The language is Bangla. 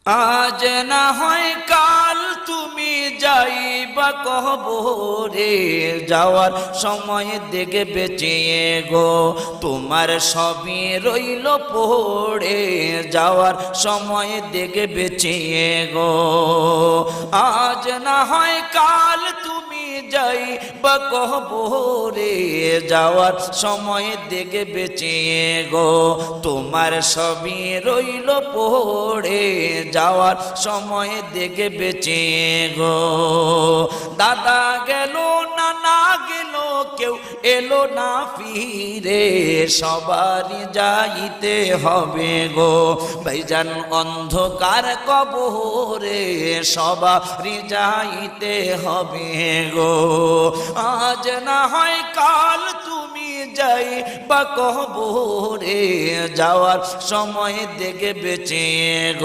আজ না হয় কাল তুমি যাইবা কবরে, যাওয়ার সময় দেখে বেঁচিয়ে গো তোমার সবই রইল পড়ে, যাওয়ার সময় দেখে বেঁচিয়ে গো। আজ না হয় কাল তুমি যাইবা কবরে, যাওয়ার সময় দেখে বেঁচিয়ে গো তোমার সবই রইল পড়ে, যাওয়ার সময় দেখে বেঁচে গো। দাদা গেল নানা গেল কেউ এলো না ফিরে, সবারই যাইতে হবে গো ভাইজান অন্ধকার কবরে, সবারই যাইতে হবে গো। আজ না হয় কাল তুমি যাইবা কবরে, যাওয়ার সময় দেখে বেঁচে গো।